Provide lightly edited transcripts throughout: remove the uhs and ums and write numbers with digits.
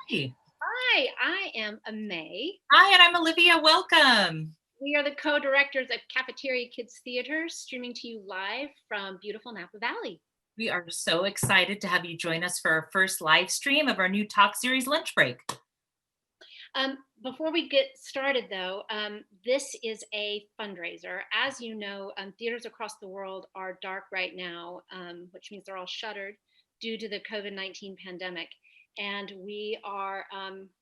Hi. Hi, I am May. Hi, and I'm Olivia. Welcome. We are the co-directors of Cafeteria Kids Theater, streaming to you live from beautiful Napa Valley. We are so excited to have you join us for our first live stream of our new talk series, Lunchbreak. Before we get started, though, this is a fundraiser. As you know, theaters across the world are dark right now, which means they're all shuttered due to the COVID-19 pandemic. And we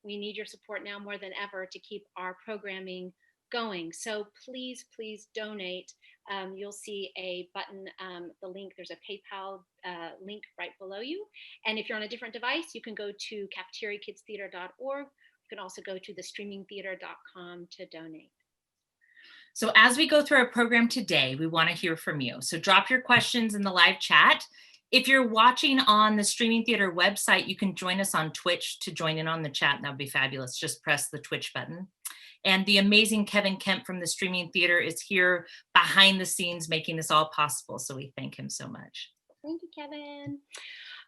need your support now more than ever to keep our programming going. So please, please donate. You'll see a button, the link, there's a PayPal link right below you. And if you're on a different device, you can go to cafeteriakidstheater.org. You can also go to thestreamingtheater.com to donate. So as we go through our program today, we want to hear from you. So drop your questions in the live chat. If you're watching on the Streaming Theater website, you can join us on Twitch to join in on the chat. That would be fabulous. Just press the Twitch button. And the amazing Kevin Kemp from the Streaming Theater is here behind the scenes making this all possible. So we thank him so much. Thank you, Kevin.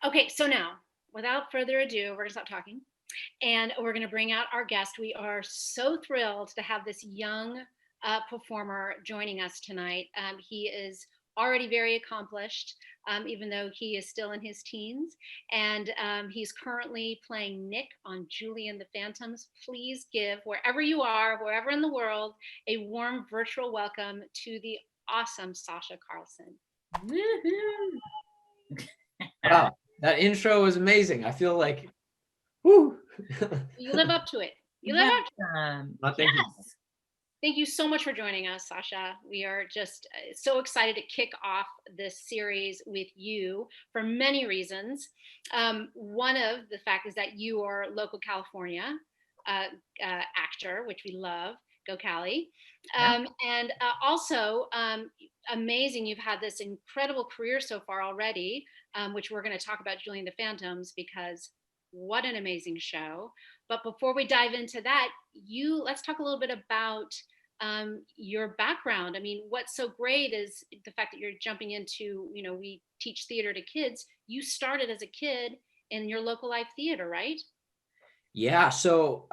Okay, so now, without further ado, we're going to stop talking. And we're going to bring out our guest. We are so thrilled to have this young performer joining us tonight. He is already very accomplished, even though he is still in his teens. And he's currently playing Nick on Julie and the Phantoms. Please give, wherever you are, wherever in the world, a warm virtual welcome to the awesome Sacha Carlson. Wow, that intro was amazing. I feel like, whoo. You live up to it. You live up to it. Thank you. Thank you so much for joining us, Sacha. We are just so excited to kick off this series with you for many reasons. One of the fact is that you are local California actor, which we love. Go Cali. And also amazing. You've had this incredible career so far already, which we're going to talk about Julie and the Phantoms, because what an amazing show. But before we dive into that, let's talk a little bit about your background. I mean, what's so great is the fact that you're jumping into, we teach theater to kids. You started as a kid in your local live theater, right? Yeah, so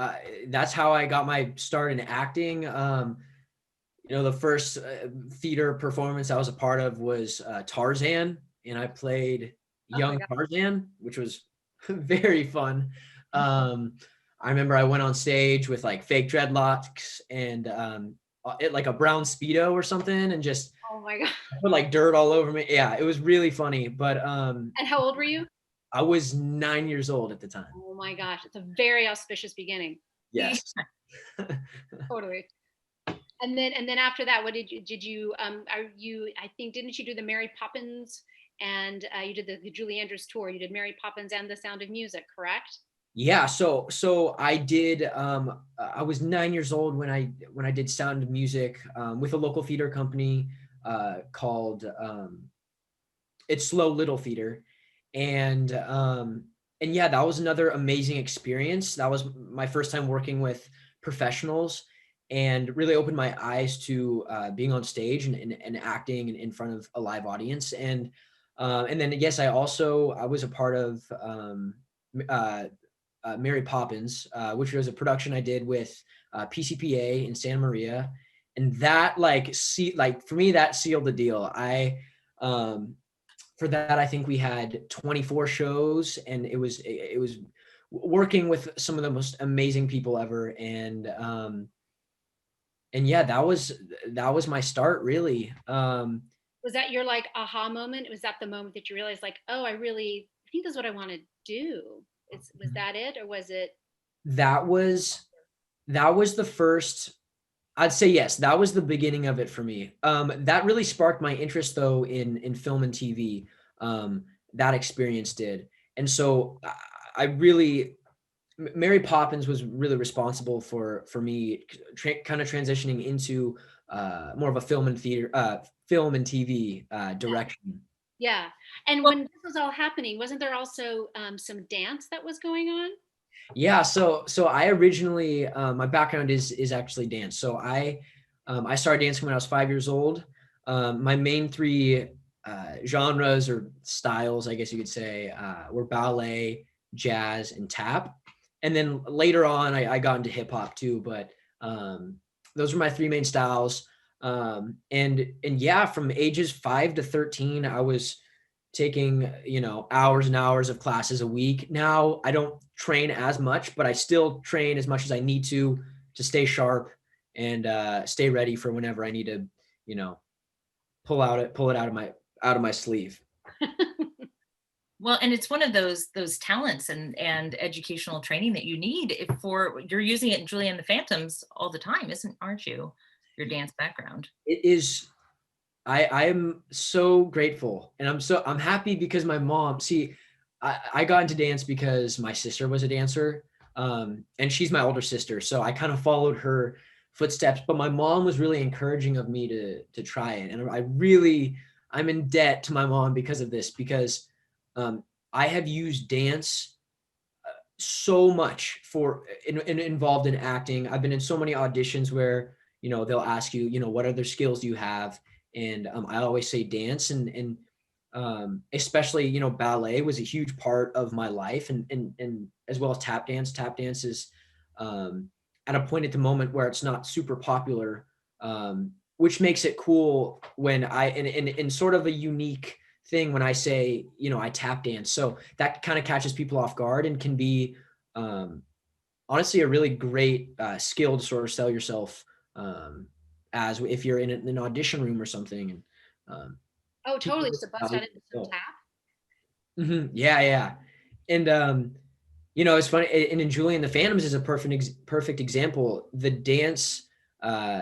that's how I got my start in acting. The first theater performance I was a part of was Tarzan, and I played young Tarzan, which was very fun. I remember I went on stage with like fake dreadlocks and like a brown Speedo or something, and just oh my god, put like dirt all over me. Yeah, it was really funny. But and how old were you? I was 9 years old at the time. Oh my gosh, it's a very auspicious beginning. Yes. Totally. And then after that, what did you I think, didn't you do the Mary Poppins and you did the Julie Andrews tour? You did Mary Poppins and The Sound of Music, correct? Yeah, so I did. I was 9 years old when I did Sound of Music with a local theater company called It's Slow Little Theater, and yeah, that was another amazing experience. That was my first time working with professionals, and really opened my eyes to being on stage and acting in front of a live audience. And then yes, I was a part of Mary Poppins, which was a production I did with PCPA in Santa Maria, and that for me that sealed the deal. For that, I think we had 24 shows, and it was working with some of the most amazing people ever, and yeah, that was my start, really. Was that your like aha moment? Was that the moment that you realized, like, oh, I think this is what I want to do? Was that it, or was it? That was the first. I'd say yes, that was the beginning of it for me. That really sparked my interest, though, in film and TV. That experience did, and so Mary Poppins was really responsible for me kind of transitioning into more of a film and TV direction. Yeah, and when this was all happening, wasn't there also some dance that was going on? Yeah, so I originally my background is actually dance. So I started dancing when I was 5 years old. My main three genres or styles, I guess you could say, were ballet, jazz, and tap. and then later on, I got into hip hop too. But those are my three main styles. And yeah, from ages 5 to 13, I was taking, hours and hours of classes a week. Now I don't train as much, but I still train as much as I need to stay sharp and stay ready for whenever I need to, pull it out of my sleeve. Well, and it's one of those talents and educational training that you need you're using it in Julie and the Phantoms all the time, aren't you? Your dance background. It is. I am so grateful, and I'm happy because my mom, I got into dance because my sister was a dancer, and she's my older sister. So I kind of followed her footsteps, but my mom was really encouraging of me to try it. And I'm in debt to my mom because of this, because I have used dance so much involved in acting. I've been in so many auditions where, they'll ask you, what other skills do you have? And I always say dance, and especially, ballet was a huge part of my life, and as well as tap dance. Tap dance is at a point at the moment where it's not super popular, which makes it cool when in sort of a unique thing when I say, I tap dance. So that kind of catches people off guard and can be honestly a really great skill to sort of sell yourself as if you're in an audition room or something. And oh, totally. Just to bust out into some tap. Mm-hmm. Yeah. And it's funny. And in Julie and the Phantoms is a perfect example. The dance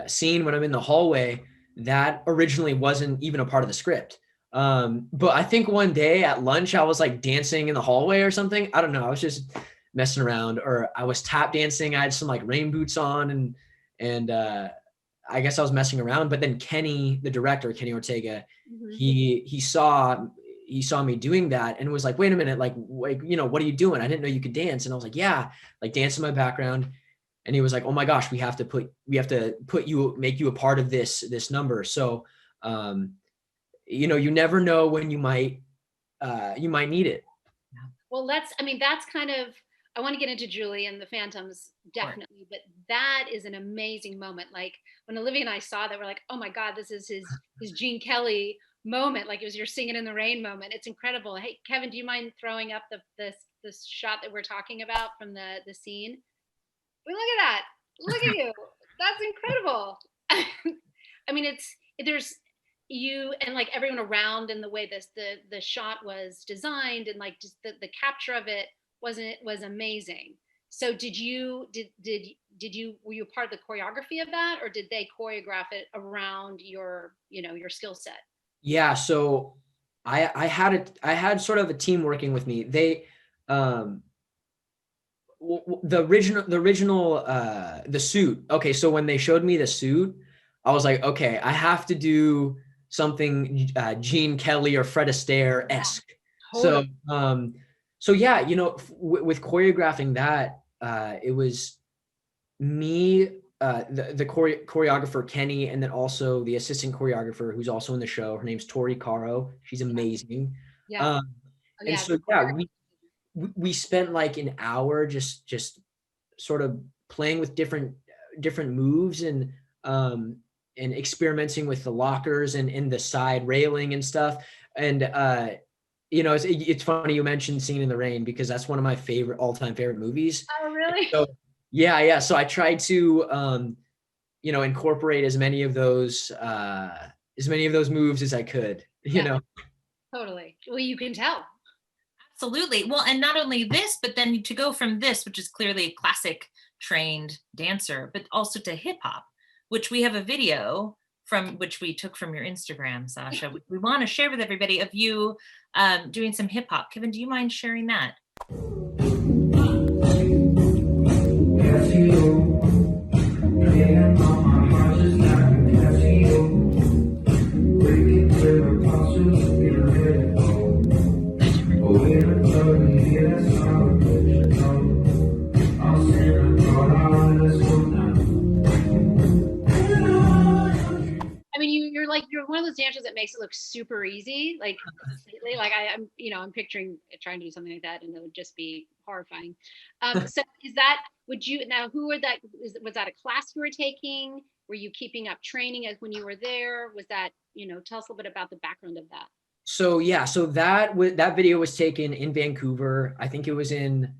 scene when I'm in the hallway, that originally wasn't even a part of the script. But I think one day at lunch, I was like dancing in the hallway or something. I don't know. I was just messing around, or I was tap dancing. I had some like rain boots on, and I guess I was messing around. But then Kenny, the director, Kenny Ortega, mm-hmm. he saw me doing that and was like, wait a minute, like, what are you doing? I didn't know you could dance. And I was like, yeah, like dance in my background. And he was like, oh my gosh, we have to make you a part of this number. So, you never know when you might need it. Well, that's kind of, I want to get into Julie and the Phantoms, definitely, right. But that is an amazing moment. Like when Olivia and I saw that, we're like, oh my God, this is his Gene Kelly moment. Like it was your Singing in the Rain moment. It's incredible. Hey, Kevin, do you mind throwing up this shot that we're talking about from the scene? Look at that. Look at you. That's incredible. I mean, there's you and like everyone around, and the way the shot was designed, and like just the capture of it was amazing. So were you part of the choreography of that, or did they choreograph it around your skill set? Yeah, so I had sort of a team working with me. They the original the suit. Okay, so when they showed me the suit, I was like, okay, I have to do something Gene Kelly or Fred Astaire-esque. Yeah, totally. So yeah, with choreographing that, it was me, the choreographer Kenny, and then also the assistant choreographer who's also in the show. Her name's Tori Caro. She's amazing. Yeah. And so yeah, we spent like an hour just sort of playing with different moves and experimenting with the lockers and the side railing and stuff. And it's funny you mentioned Singing in the Rain, because that's one of my all-time favorite movies. Oh, really? So, yeah. So I tried to incorporate as many of those moves as I could. You know. Totally. Well, you can tell. Absolutely. Well, and not only this, but then to go from this, which is clearly a classic trained dancer, but also to hip hop, which we have a video from which we took from your Instagram, Sacha. We want to share with everybody of you doing some hip hop. Kevin, do you mind sharing that? one of those dancers that makes it look super easy. Like I'm picturing trying to do something like that, and it would just be horrifying. So was that a class you were taking? Were you keeping up training as when you were there? Was that, tell us a little bit about the background of that. So yeah, so that video was taken in Vancouver. I think it was in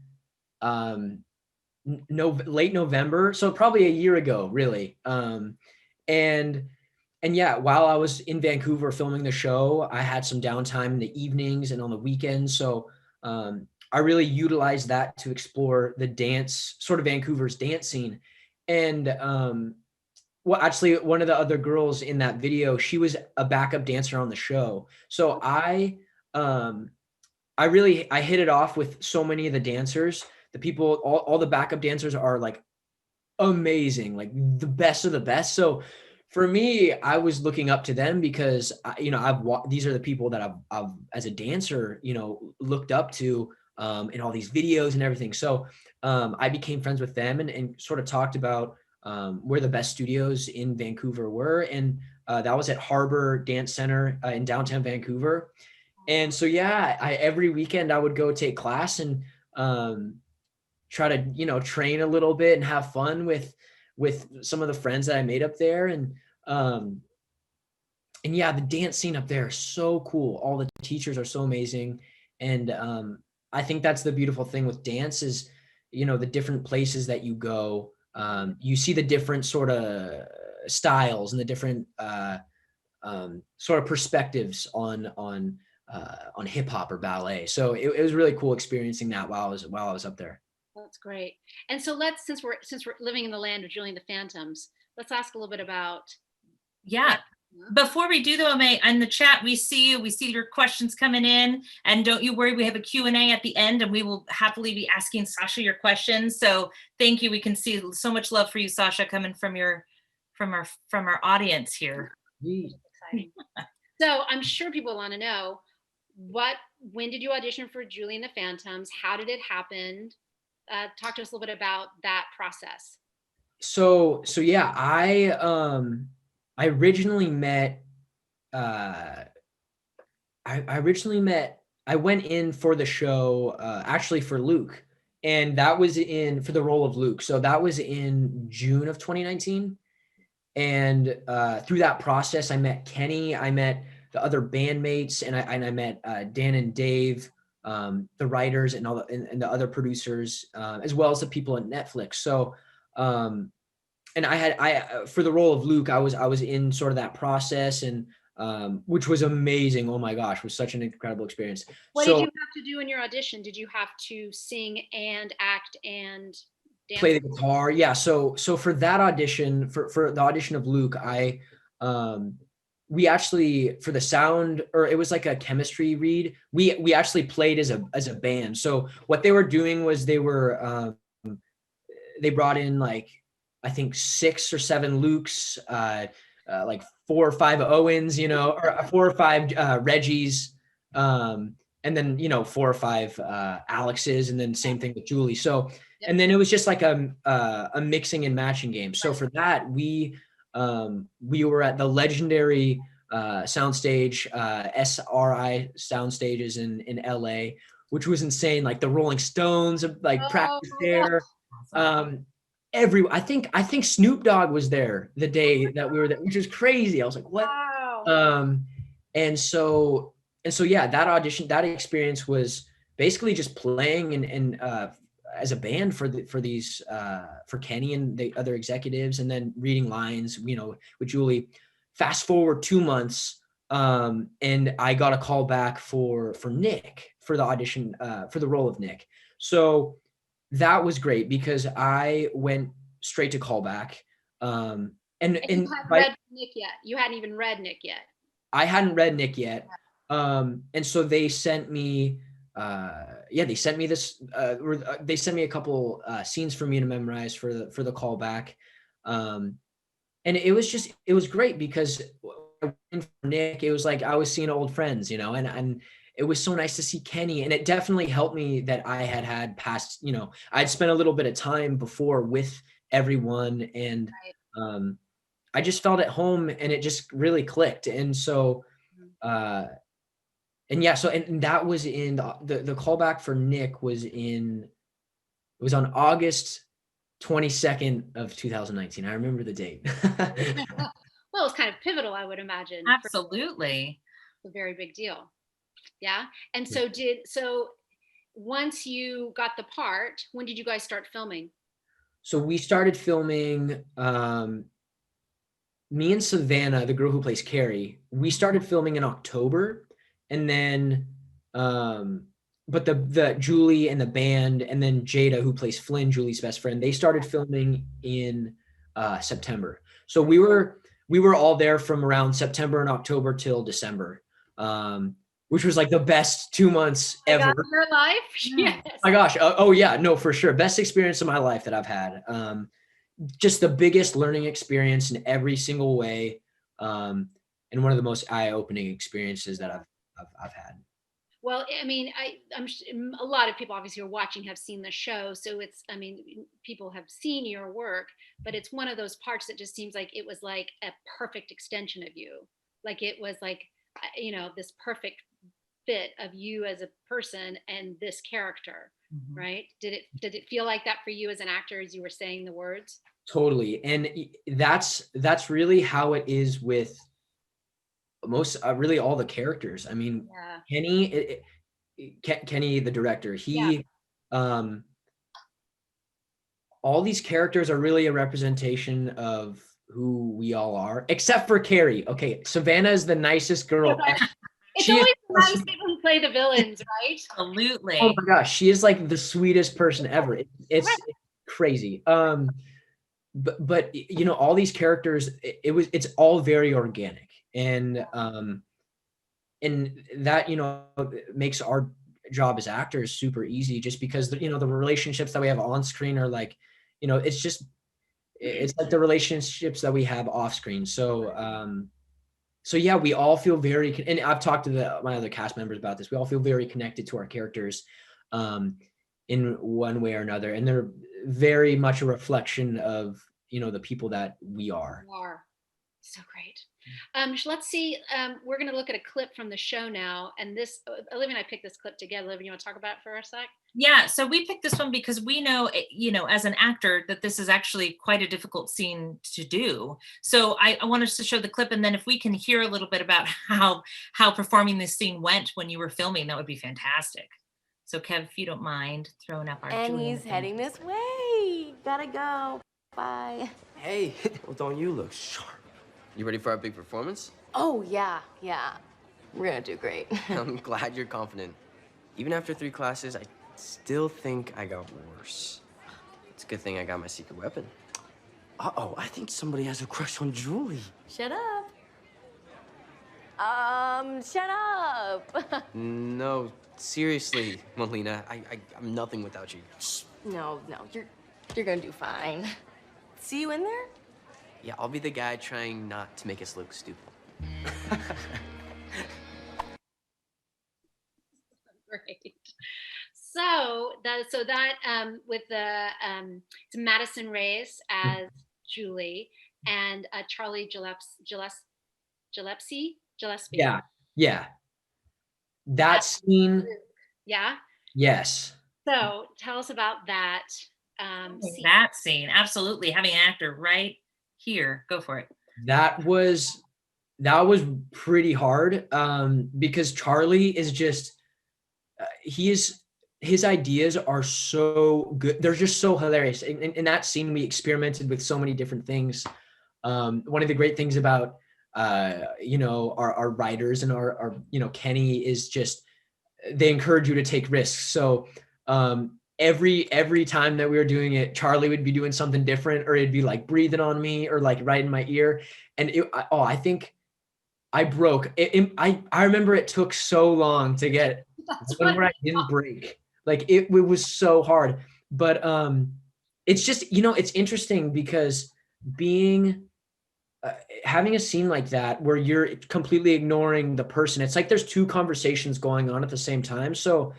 late November, so probably a year ago, really. And yeah, while I was in Vancouver filming the show, I had some downtime in the evenings and on the weekends. So I really utilized that to explore the dance, sort of Vancouver's dance scene. And well, actually, one of the other girls in that video, she was a backup dancer on the show. So I hit it off with so many of the dancers. The people, all the backup dancers are like amazing, like the best of the best. So for me, I was looking up to them because these are the people that I've as a dancer, looked up to in all these videos and everything. So I became friends with them and sort of talked about where the best studios in Vancouver were. And that was at Harbor Dance Center in downtown Vancouver. And so, yeah, every weekend I would go take class and try to, train a little bit and have fun with some of the friends that I made up there. And yeah, the dance scene up there is so cool. All the teachers are so amazing. And I think that's the beautiful thing with dance is, the different places that you go, you see the different sort of styles and the different sort of perspectives on hip hop or ballet. So it was really cool experiencing that while I was up there. That's great. And so since we're living in the land of Julie and the Phantoms, let's ask a little bit about. Yeah. Before we do though, May, in the chat, we see your questions coming in, and don't you worry, we have a Q&A at the end and we will happily be asking Sacha your questions. So thank you. We can see so much love for you, Sacha, coming from our audience here. Exciting. So I'm sure people want to know when did you audition for Julie and the Phantoms? How did it happen? Talk to us a little bit about that process. So yeah, I originally met, I went in for the show, actually for Luke, and that was for the role of Luke. So that was in June of 2019. And through that process, I met Kenny, I met the other bandmates, and I met Dan and Dave, the writers and and the other producers, as well as the people at Netflix. So, and I for the role of Luke, I was in sort of that process, and which was amazing. Oh my gosh, it was such an incredible experience. What did you have to do in your audition? Did you have to sing and act and dance? Play the guitar? Yeah. So for that audition, for the audition of Luke, we actually, for the sound, or it was like a chemistry read, we actually played as a band. So what they were doing was they brought in like, I think 6 or 7 Lukes, like 4 or 5 Owens, or 4 or 5 Reggies, and then 4 or 5 Alexes, and then same thing with Julie. So, and then it was just like a mixing and matching game. So for that, we were at the legendary soundstage, SRI soundstages in LA, which was insane. Like the Rolling Stones, like practiced there. I think Snoop Dogg was there the day that we were there, which was crazy. I was like, what? Wow. And so yeah, that experience was basically just playing and as a band for Kenny and the other executives, and then reading lines, with Julie. Fast forward 2 months, and I got a call back for Nick for the audition, for the role of Nick. So that was great because I went straight to callback. And you hadn't read Nick yet. You hadn't even read Nick yet. I hadn't read Nick yet. And so they sent me, they sent me this, they sent me a couple scenes for me to memorize for the callback. And it was great because for Nick, it was like I was seeing old friends, and it was so nice to see Kenny. And it definitely helped me that I had past, I'd spent a little bit of time before with everyone. And I just felt at home and it just really clicked. And so, and yeah, so, and that was in the callback for Nick was it was on August 22nd of 2019. I remember the date. Well, it's kind of pivotal, I would imagine. Absolutely. A very big deal. Yeah. And so once you got the part, when did you guys start filming? So we started filming, me and Savannah, the girl who plays Carrie, we started filming in October, and then, but the Julie and the band, and then Jada, who plays Flynn, Julie's best friend, they started filming in September. So we were all there from around September and October till December, which was like the best 2 months ever. Your life? Yes. Oh my gosh. Oh yeah, no, for sure. Best experience of my life that I've had. Just the biggest learning experience in every single way. And one of the most eye-opening experiences that I've had. Well, I mean, I'm a lot of people obviously who are watching have seen the show. So I mean, people have seen your work, but it's one of those parts that just seems like it was like a perfect extension of you. Like it was like, this perfect fit of you as a person and this character, right? Did it feel like that for you as an actor as you were saying the words? Totally. And that's really how it is with most, really all the characters. I mean, yeah. Kenny, the director, all these characters are really a representation of who we all are, except for Carrie. Okay, Savannah is the nicest girl. It's always nice people who play the villains, right? Absolutely. Oh my gosh, she is like the sweetest person ever. It's crazy. But all these characters, it's all very organic, and that makes our job as actors super easy, just because the relationships that we have on screen are like, it's like the relationships that we have off screen. So yeah, we all feel very, and I've talked to my other cast members about this. We all feel very connected to our characters, in one way or another, and they're very much a reflection of the people that we are. So great. Let's see. We're going to look at a clip from the show now, and this Olivia and I picked this clip together. Olivia, you want to talk about it for a sec? Yeah, so we picked this one because we know, as an actor, that this is actually quite a difficult scene to do. So I want us to show the clip, and then if we can hear a little bit about how performing this scene went when you were filming, that would be fantastic. So Kev, if you don't mind throwing up our And he's heading this way. Gotta go. Bye. Hey, well, don't you look sharp? You ready for our big performance? Oh, yeah. We're gonna do great. I'm glad you're confident. Even after 3 classes, I still think I got worse. It's a good thing I got my secret weapon. Uh-oh, I think somebody has a crush on Julie. Shut up. Shut up. No, seriously, Melina, I'm nothing without you. No, you're gonna do fine. See you in there? Yeah, I'll be the guy trying not to make us look stupid. Great. So that with the it's Madison Reyes as Julie and Charlie Gillespie. Yeah. That scene. Yeah. Yes. So tell us about that scene. That scene, absolutely. Having an actor right here, go for it. That was pretty hard, because Charlie is just his ideas are so good. They're just so hilarious. In that scene, we experimented with so many different things. One of the great things about our writers and our Kenny is just they encourage you to take risks. So every time that we were doing it, Charlie would be doing something different, or it'd be like breathing on me or like right in my ear. And I think I broke. I remember it took so long to get one where I didn't break. Like it was so hard. But it's just, it's interesting because having a scene like that where you're completely ignoring the person, it's like there's 2 conversations going on at the same time. So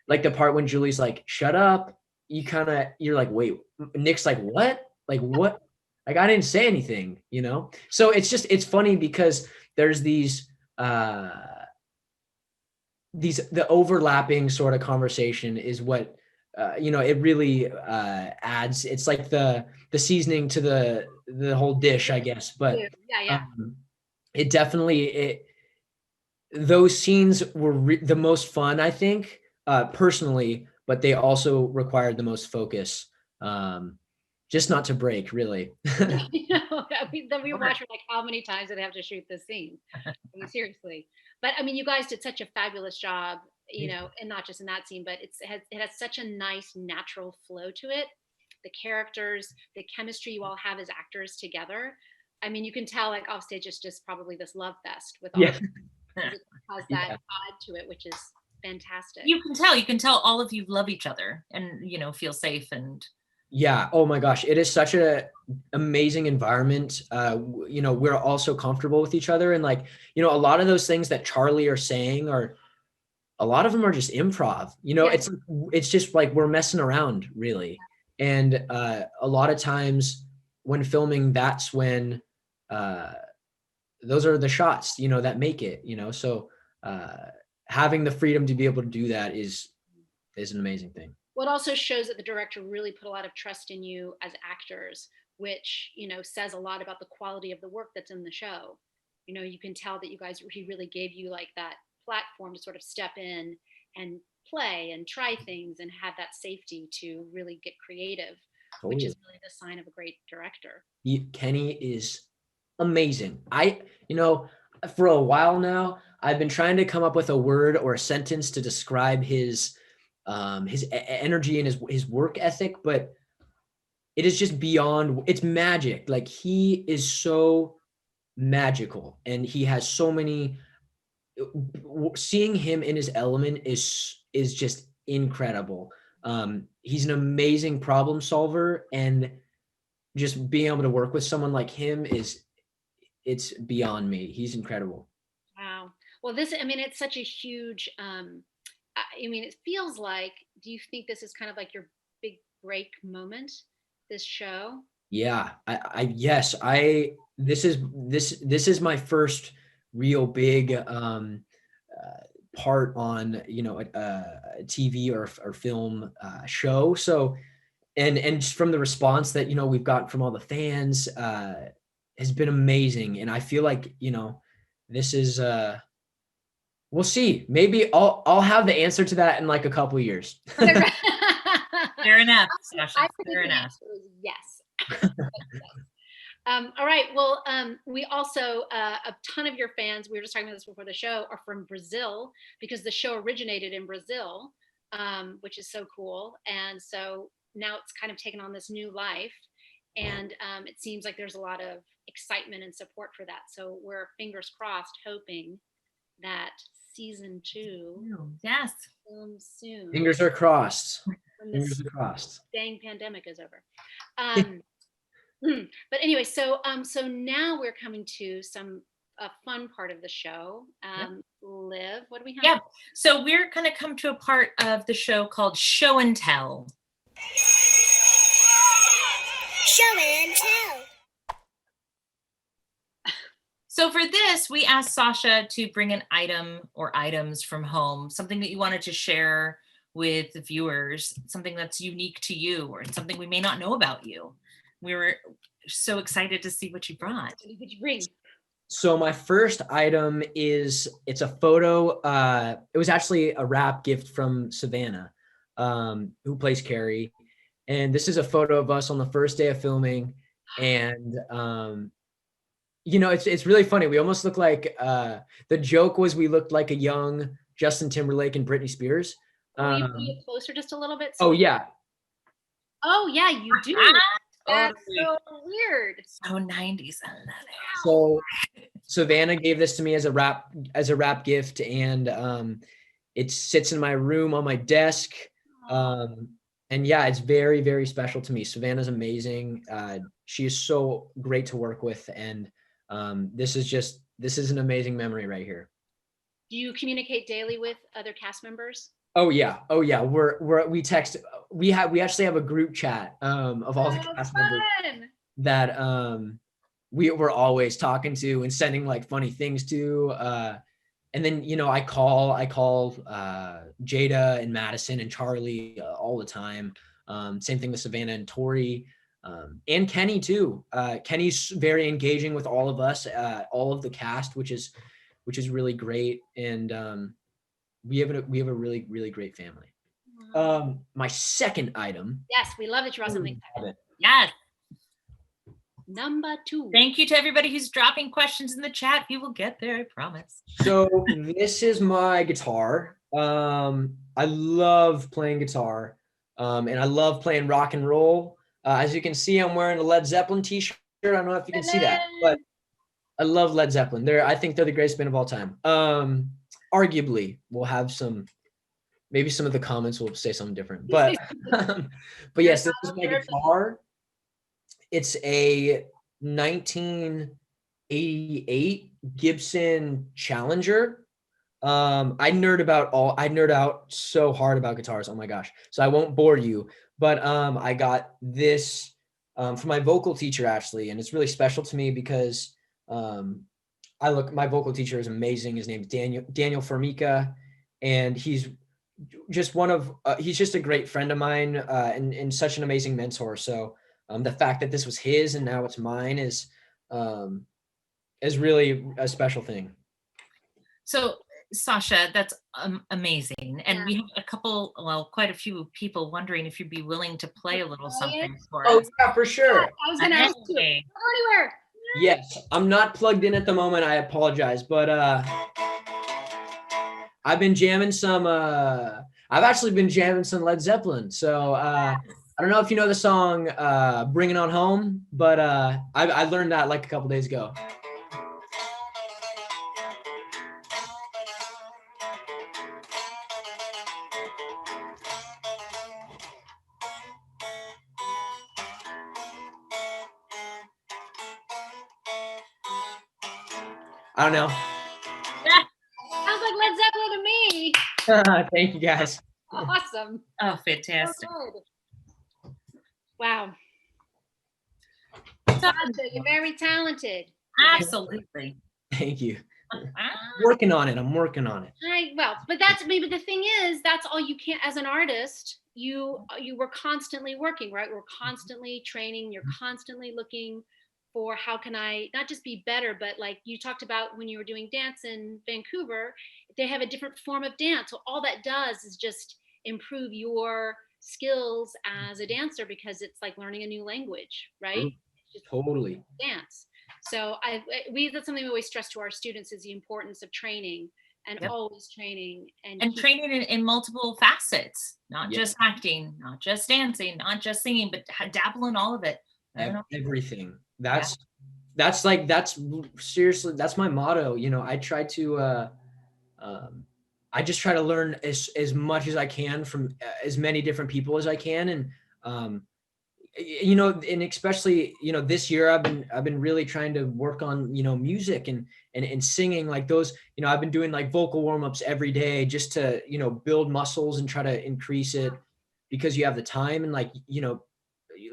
like the part when Julie's like, shut up, you're like, wait, Nick's like, what? Like, what? Like I didn't say anything, you know? So it's funny because there's the overlapping sort of conversation is what, it really adds, it's like the seasoning to the whole dish, I guess. But Yeah. it definitely, those scenes were the most fun, I think, personally, but they also required the most focus. Just not to break, really. Then we watch like how many times did they have to shoot this scene? I mean, seriously. But I mean, you guys did such a fabulous job, and not just in that scene, but it has such a nice natural flow to it. The characters, the chemistry you all have as actors together. I mean, you can tell like off stage it's just probably this love fest with all Yeah. of it. It has that vibe to it, which is fantastic. You can tell all of you love each other and, feel safe and. Yeah. Oh my gosh. It is such a amazing environment. We're all so comfortable with each other. And like, a lot of those things that Charlie are saying a lot of them are just improv, it's just like we're messing around really. And a lot of times when filming, that's when those are the shots, that make it, so having the freedom to be able to do that is an amazing thing. Well, it also shows that the director really put a lot of trust in you as actors, which, says a lot about the quality of the work that's in the show. You can tell that he really gave you like that platform to sort of step in and play and try things and have that safety to really get creative, which is really the sign of a great director. Kenny is amazing. For a while now, I've been trying to come up with a word or a sentence to describe his energy and his work ethic, but it is just beyond, it's magic. Like he is so magical and he has so many, seeing him in his element is just incredible. He's an amazing problem solver, and just being able to work with someone like him it's beyond me. He's incredible. Wow. Well, it's such a huge, it feels like, do you think this is kind of like your big break moment, this show? Yeah, yes, this is my first real big part on, a TV or film show. So, and just from the response that, we've gotten from all the fans, has been amazing. And I feel like, this is, we'll see. Maybe I'll have the answer to that in like a couple of years. Fair enough, Sacha. Fair enough. Yes. All right. Well, we also, a ton of your fans, we were just talking about this before the show, are from Brazil, because the show originated in Brazil, which is so cool. And so now it's kind of taken on this new life. And it seems like there's a lot of excitement and support for that. So we're fingers crossed, hoping that season 2 yes comes soon. Fingers are crossed. Fingers are crossed. Dang pandemic is over. But anyway, so now we're coming to a fun part of the show. Liv, what do we have? Yeah, so we're going to come to a part of the show called Show and Tell. Show and Tell. So for this, we asked Sacha to bring an item or items from home, something that you wanted to share with the viewers, something that's unique to you or something we may not know about you. We were so excited to see what you brought. What did you bring? So my first item it's a photo. It was actually a wrap gift from Savannah, who plays Carrie. And this is a photo of us on the first day of filming. And, it's really funny. We almost look like, the joke was we looked like a young Justin Timberlake and Britney Spears. Will you bring it closer just a little bit? Oh yeah, you do. That's so weird. So 90s. I love it. So Savannah gave this to me as a wrap gift, and it sits in my room on my desk. And yeah, it's very, very special to me. Savannah's amazing. She is so great to work with, and this is an amazing memory right here. Do you communicate daily with other cast members? Oh yeah. We text. We actually have a group chat of all the cast members. that we were always talking to and sending like funny things to. And then, I call Jada and Madison and Charlie all the time. Same thing with Savannah and Tori, and Kenny too. Kenny's very engaging with all of us, all of the cast, which is really great. And we have a really, really great family. My second item. Yes, we love that you brought something. Yes. Number 2. Thank you to everybody who's dropping questions in the chat. We will get there, I promise. So this is my guitar. I love playing guitar, and I love playing rock and roll. As you can see, I'm wearing a Led Zeppelin t-shirt. I don't know if you can see that, but I love Led Zeppelin. I think they're the greatest band of all time. Arguably, we'll have maybe some of the comments will say something different, but yes, this is my guitar. It's a 1988 Gibson Challenger. I nerd out so hard about guitars. Oh my gosh. So I won't bore you, but I got this from my vocal teacher actually, and it's really special to me because my vocal teacher is amazing. His name is Daniel Formica, and he's just he's just a great friend of mine, and such an amazing mentor. So the fact that this was his and now it's mine is really a special thing. So Sacha, that's amazing. And we have quite a few people wondering if you'd be willing to play a little something for us. Oh yeah, for sure. I was gonna ask you. Go anywhere. Yes, I'm not plugged in at the moment. I apologize, but I've been jamming some. I've actually been jamming some Led Zeppelin. So I don't know if you know the song "Bring It On Home," but I learned that like a couple days ago. I don't know. Sounds like Led Zeppelin to me. Thank you guys. Awesome. Oh, fantastic. So wow. Sacha, you're very talented. Absolutely. Thank you. Working on it. I'm working on it. But that's maybe the thing is, that's all you can as an artist. You were constantly working, right? We're constantly training. You're constantly looking for how can I not just be better, but like you talked about when you were doing dance in Vancouver, they have a different form of dance. So all that does is just improve your skills as a dancer because it's like learning a new language, right? Totally. Dance. So that's something we always stress to our students is the importance of training and always training and training in multiple facets, not just acting, not just dancing, not just singing, but dabble in all of it. Everything. That's seriously, that's my motto. I try to I just try to learn as much as I can from as many different people as I can. And and especially, this year I've been really trying to work on, music and singing like those, I've been doing like vocal warm-ups every day just to, build muscles and try to increase it because you have the time and like,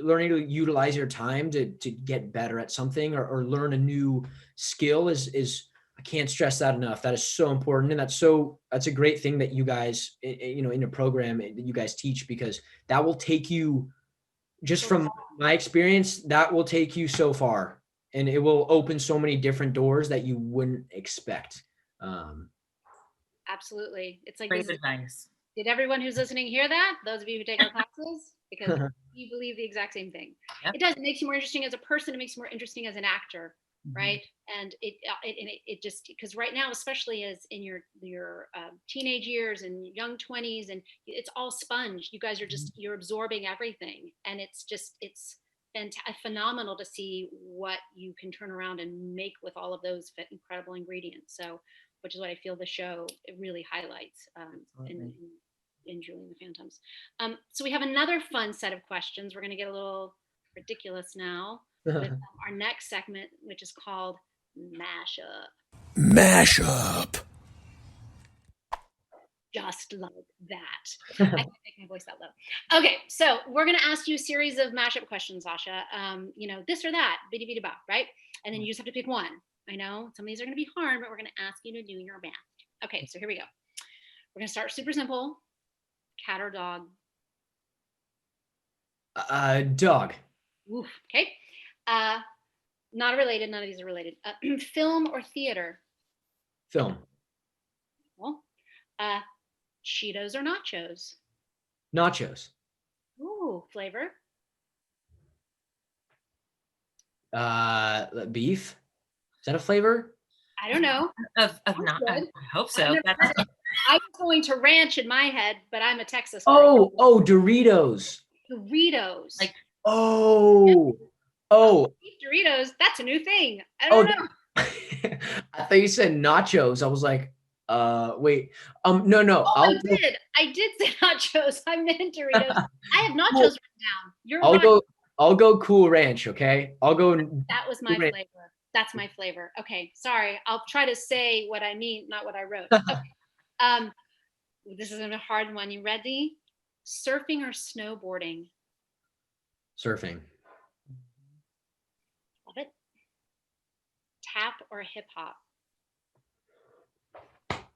learning to utilize your time to get better at something or learn a new skill is I can't stress that enough. That is so important. And that's a great thing that you guys, in a program that you guys teach, because that will take you, just from my experience, that will take you so far and it will open so many different doors that you wouldn't expect. Absolutely. It's like, great advice. Did everyone who's listening hear that? Those of you who take our classes, because you believe the exact same thing. Yep. It does. It makes you more interesting as a person. It makes you more interesting as an actor, right? And it just, because right now, especially as in your teenage years and young 20s, and it's all sponge. You guys are just you're absorbing everything, and it's phenomenal to see what you can turn around and make with all of those incredible ingredients. So, which is what I feel the show it really highlights in Julie and the Phantoms. So we have another fun set of questions. We're going to get a little ridiculous now with our next segment, which is called Mashup. Mashup. Just like that. I can't make my voice that low. Okay, so we're gonna ask you a series of mashup questions, Sasha. This or that, bitty bitty bop, right? And then you just have to pick one. I know some of these are gonna be hard, but we're gonna ask you to do your best. Okay, so here we go. We're gonna start super simple. Cat or dog? Dog. Oof, okay. Not related, none of these are related. Film or theater? Film. Well, Cheetos or nachos? Nachos. Ooh, flavor? Beef. Is that a flavor? I don't know. Of not, I hope so. I was going to ranch in my head, but I'm a Texas girl. Oh, Doritos. Doritos. Like, Doritos, that's a new thing. I don't know. I thought you said nachos. I was like, wait. No. I did say nachos. I meant Doritos. I have nachos written down. I'll go Cool Ranch, okay? That was my flavor. That's my flavor. Okay, sorry. I'll try to say what I mean, not what I wrote. Okay. This is a hard one. You ready? Surfing or snowboarding? Surfing. Love it. Tap or hip hop?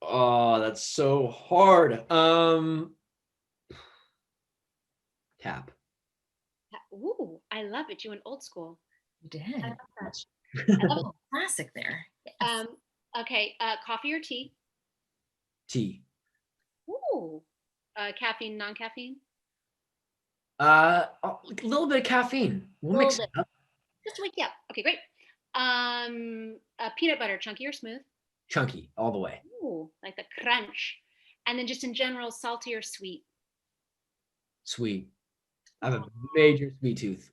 Oh, that's so hard. Tap. Ooh, I love it. You went old school. You did. I love that. I love it. Classic there. Yes. Okay. Coffee or tea? Tea. Ooh. Caffeine, non-caffeine? A little bit of caffeine. We'll mix it up. Just to wake you up. Okay, great. Peanut butter, chunky or smooth? Chunky, all the way. Ooh, like the crunch. And then just in general, salty or sweet? Sweet. I have a major sweet tooth.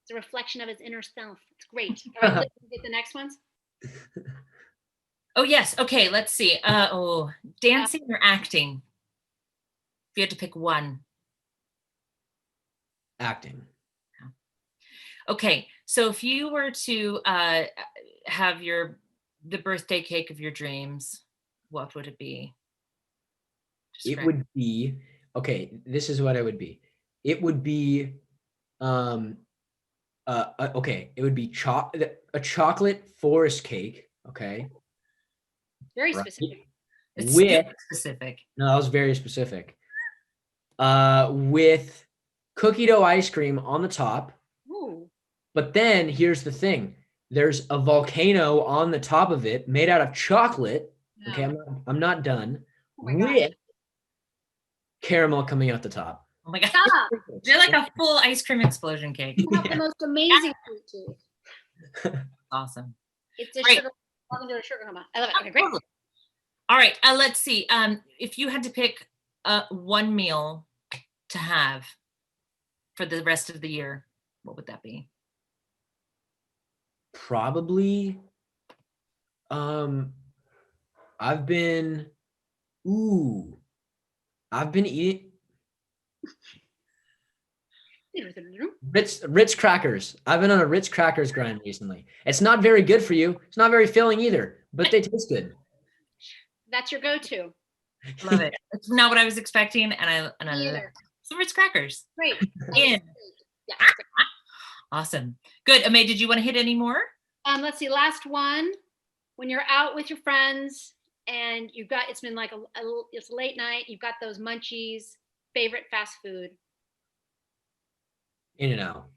It's a reflection of his inner self. It's great. All right, let's get the next ones. Oh, yes. Okay, let's see. Dancing or acting? If you had to pick one. Acting. Okay, so if you were to have the birthday cake of your dreams, what would it be? It would be, okay, this is what it would be. It would be, okay, it would be a chocolate forest cake, okay? Very specific. It's specific. No, that was very specific. With cookie dough ice cream on the top. Ooh. But then here's the thing. There's a volcano on the top of it made out of chocolate. No. Okay, I'm not done. Oh my God. Caramel coming out the top. Oh my God. You're like a full ice cream explosion cake. You have the most amazing sweet tooth. Awesome. It's a sugar. Welcome to a sugar coma. I love it. Okay, great. All right, let's see. If you had to pick one meal to have for the rest of the year, what would that be? Probably, I've been eating Ritz crackers. I've been on a Ritz crackers grind recently. It's not very good for you. It's not very filling either, but they taste good. That's your go-to. Love it. It's not what I was expecting, and I love it. Some Ritz crackers. Great. Yeah. Awesome. Good. Ame, did you want to hit any more? Let's see. Last one. When you're out with your friends and it's been like it's late night, you've got those munchies, favorite fast food? In-N-Out.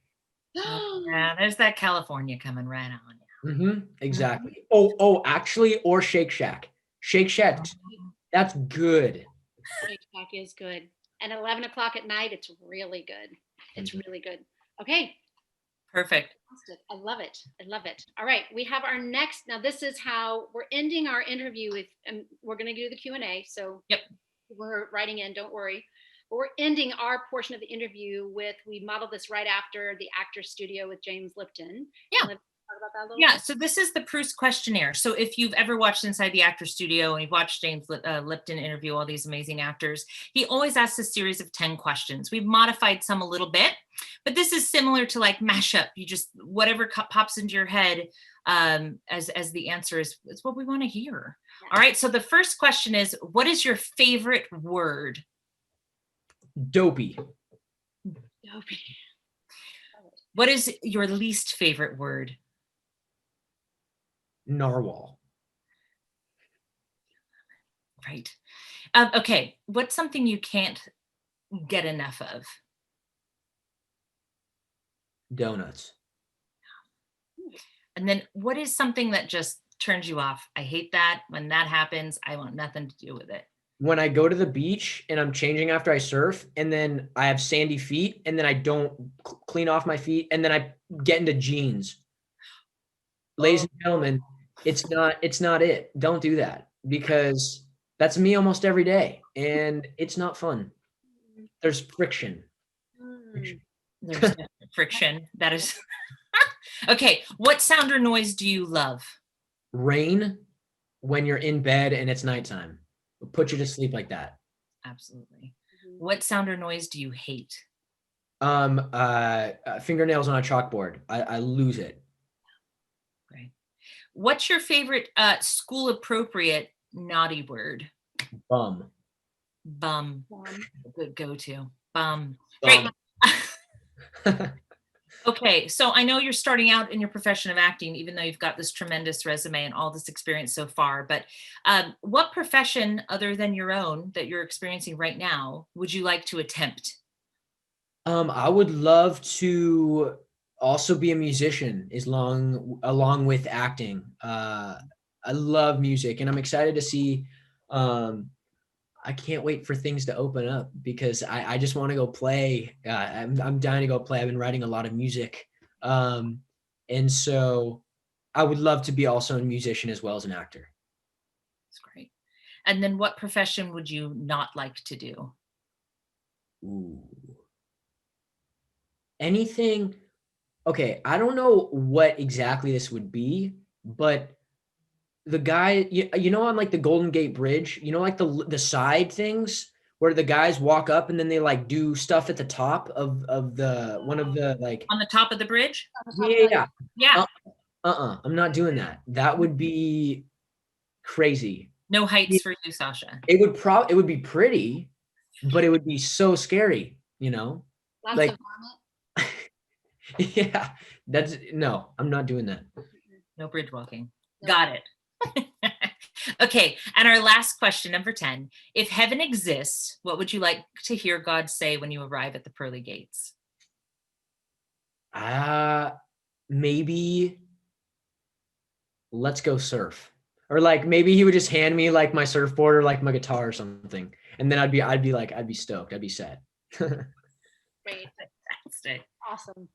Yeah, there's that California coming right on. Mm-hmm. Exactly. Oh, actually, or Shake Shack. Shake Shack. That's good. Shake Shack is good. And at 11 o'clock at night, it's really good. It's really good. Okay. Perfect. I love it. I love it. All right. We have our next. Now, this is how we're ending our interview with, and we're going to do the Q&A. So yep, we're writing in. Don't worry. But we're ending our portion of the interview with, we modeled this right after the Actors Studio with James Lipton. Yeah. about that a little Yeah, bit? so this is the Proust questionnaire. So if you've ever watched Inside the Actor Studio and you've watched James Lipton interview all these amazing actors, he always asks a series of 10 questions. We've modified some a little bit, but this is similar to like mashup. You just, whatever pops into your head as the answer is what we want to hear. Yeah. All right, so the first question is, what is your favorite word? Dopey. Dopey. What is your least favorite word? Narwhal. Right. Okay, what's something you can't get enough of? Donuts. And then what is something that just turns you off? I hate that. When that happens, I want nothing to do with it. When I go to the beach and I'm changing after I surf, and then I have sandy feet, and then I don't clean off my feet, and then I get into jeans. Ladies and gentlemen, it's not it. Don't do that, because that's me almost every day, and it's not fun. There's friction. There's definitely friction. That is okay. What sound or noise do you love? Rain when you're in bed and it's nighttime. It'll put you to sleep like that. Absolutely. What sound or noise do you hate? Fingernails on a chalkboard. I lose it. Okay. What's your favorite school appropriate naughty word? Bum. Bum. Good go-to. Bum. Bum. Great. Okay, so I know you're starting out in your profession of acting, even though you've got this tremendous resume and all this experience so far. But what profession, other than your own, that you're experiencing right now, would you like to attempt? I would love to also be a musician along with acting. I love music, and I'm excited to see. I can't wait for things to open up, because I just want to go play. I'm dying to go play. I've been writing a lot of music. And so I would love to be also a musician as well as an actor. That's great. And then what profession would you not like to do? Ooh. Anything. Okay, I don't know what exactly this would be, but the guy, you know, on like the Golden Gate Bridge, you know, like the side things where the guys walk up and then they like do stuff at the top of the one of the like On the top of the bridge? yeah. Yeah. I'm not doing that. That would be crazy. No heights for you, Sasha. It would be pretty, but it would be so scary, you know? Lots Like of vomit. yeah, no, I'm not doing that. No bridge walking. No. Got it. Okay, and our last question, number 10. If heaven exists, what would you like to hear God say when you arrive at the pearly gates? Maybe let's go surf. Or like maybe he would just hand me like my surfboard or like my guitar or something. And then I'd be stoked. I'd be sad. Great. Fantastic. Awesome.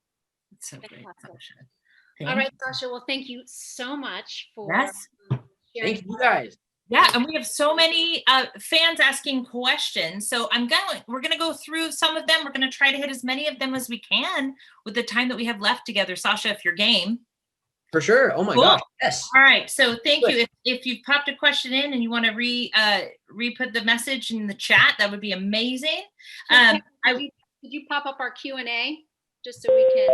It's so great, Fantastic. Sasha. All right, Sasha. Well, thank you so much for Yes. sharing. Thank you guys. Yeah, and we have so many fans asking questions. So we're gonna go through some of them. We're gonna try to hit as many of them as we can with the time that we have left together. Sasha, if you're game. For sure. Oh my Cool. gosh. Yes. All right. So thank Good. you. If you've popped a question in and you want to re-put the message in the chat, that would be amazing. Could you pop up our Q&A just so we can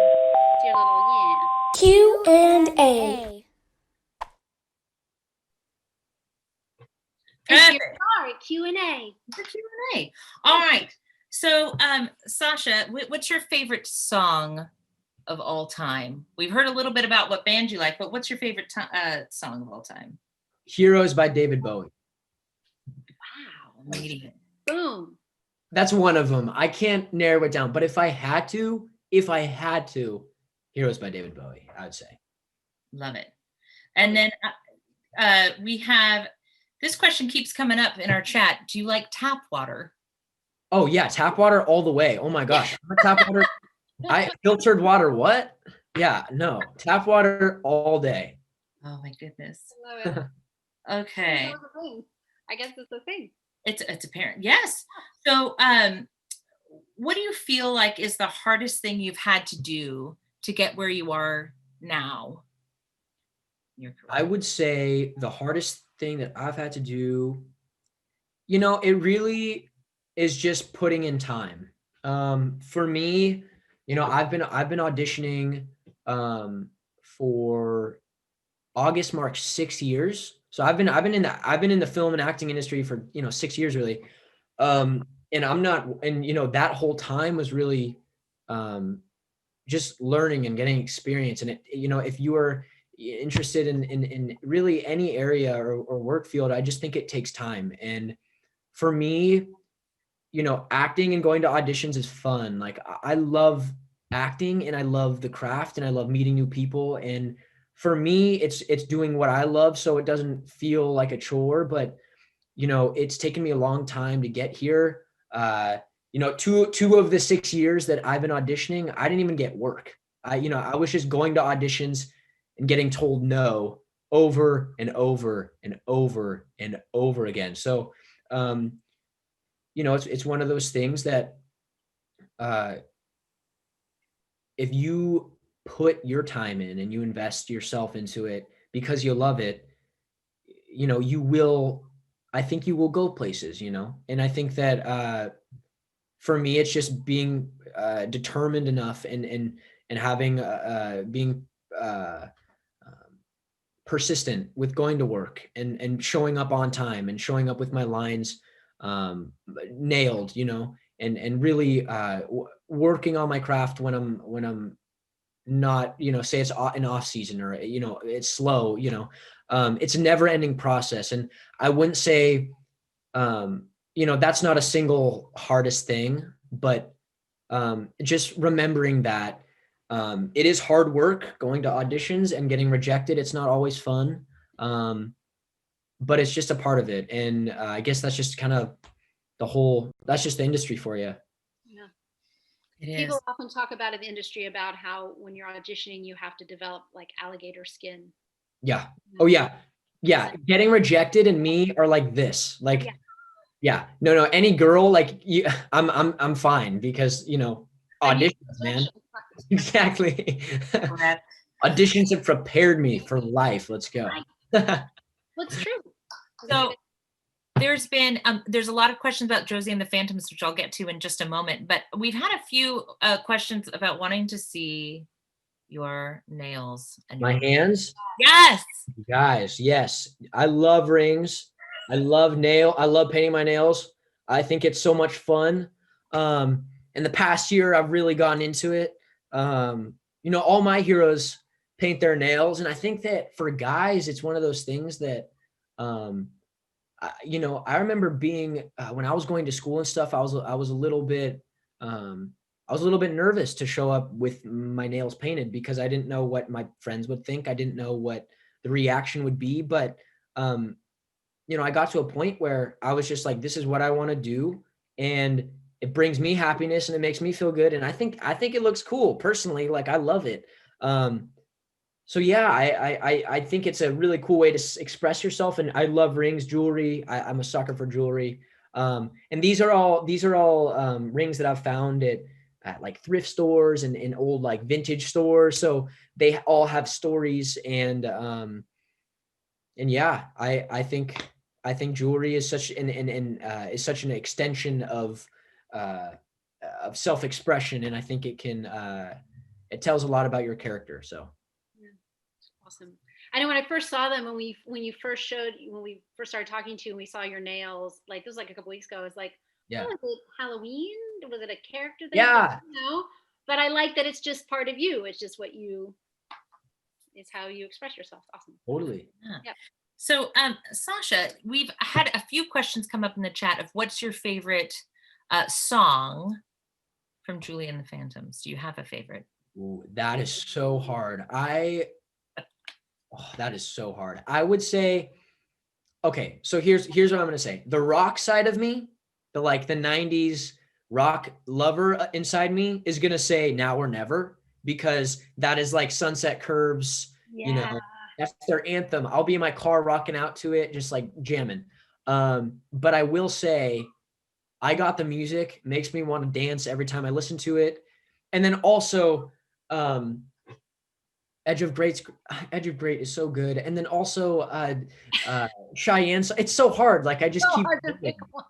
see a little Q&A. Perfect. Sorry, Q&A. The Q&A. All right. So Sasha, what's your favorite song of all time? We've heard a little bit about what band you like, but what's your favorite song of all time? Heroes by David Bowie. Wow, I'm reading it. Boom. That's one of them. I can't narrow it down, but if I had to, Heroes by David Bowie, I would say. Love it. And then we have, this question keeps coming up in our chat. Do you like tap water? Oh yeah, tap water all the way. Oh my gosh. Tap water. Filtered water, what? Yeah, no. Tap water all day. Oh my goodness. I love it. Okay. I guess it's a thing. It's apparent. Yes. So what do you feel like is the hardest thing you've had to do to get where you are now? your career? I would say the hardest thing that I've had to do, you know, it really is just putting in time. For me, you know, I've been auditioning for August marks 6 years. So I've been in the film and acting industry for, you know, 6 years really. And I'm not, and you know, that whole time was really um just learning and getting experience. And it, you know, if you are interested in really any area or work field, I just think it takes time. And for me, you know, acting and going to auditions is fun. Like I love acting and I love the craft and I love meeting new people. And for me, it's doing what I love, so it doesn't feel like a chore. But you know, it's taken me a long time to get here. Uh, you know, two of the 6 years that I've been auditioning, I didn't even get work. You know, I was just going to auditions and getting told no over and over and over and over again. So, um, you know, it's one of those things that uh, if you put your time in and you invest yourself into it because you love it, you know, you will, I think you will go places, you know. And I think that for me, it's just being determined enough and having being uh, um, persistent with going to work and showing up on time and showing up with my lines nailed, you know, and really working on my craft when I'm not, you know, say it's an off season or, you know, it's slow, you know. It's a never ending process. And I wouldn't say you know, that's not a single hardest thing, but just remembering that it is hard work going to auditions and getting rejected. It's not always fun, but it's just a part of it. And I guess that's just kind of that's just the industry for you. Yeah. It is. People often talk about in the industry about how when you're auditioning, you have to develop like alligator skin. Yeah. Oh yeah. Yeah. Getting rejected and me are like this. Like, yeah. No. Any girl, like you, I'm fine because, you know, auditions, man. Exactly. Correct. Auditions have prepared me for life. Let's go. What's true? So there's a lot of questions about Josie and the Phantoms, which I'll get to in just a moment, but we've had a few questions about wanting to see your nails and My hands, yes. guys. Yes. I love rings. I love painting my nails. I think it's so much fun. In the past year, I've really gotten into it. You know, all my heroes paint their nails. And I think that for guys, it's one of those things that, you know, I remember being when I was going to school and stuff. I was a little bit nervous to show up with my nails painted because I didn't know what my friends would think. I didn't know what the reaction would be. But you know, I got to a point where I was just like, this is what I want to do, and it brings me happiness and it makes me feel good. And I think it looks cool personally. Like I love it. So yeah, I think it's a really cool way to express yourself. And I love rings, jewelry. I'm a sucker for jewelry. And these are all rings that I've found at like thrift stores and in old like vintage stores. So they all have stories. And yeah, I think jewelry is such is such an extension of self-expression. And I think it can it tells a lot about your character. So. Awesome. I know when I first saw them, when we first started talking to you and we saw your nails, like this was like a couple weeks ago, I was like, yeah. Oh, was it Halloween? Was it a character thing? Yeah. No, but I like that it's just part of you. It's just it's how you express yourself. Awesome. Totally. Yeah. Yep. So Sacha, we've had a few questions come up in the chat of what's your favorite song from Julie and the Phantoms? Do you have a favorite? Ooh, that is so hard. That is so hard. I would say, okay, so here's what I'm gonna say. The rock side of me, the 90s rock lover inside me is gonna say Now or Never, because that is like Sunset Curves, you know, that's their anthem. I'll be in my car rocking out to it, just like jamming. But I will say, I Got the Music makes me want to dance every time I listen to it. And then also, Edge of Great is so good. And then also Cheyenne. It's so hard. Like I just So keep hard to pick one.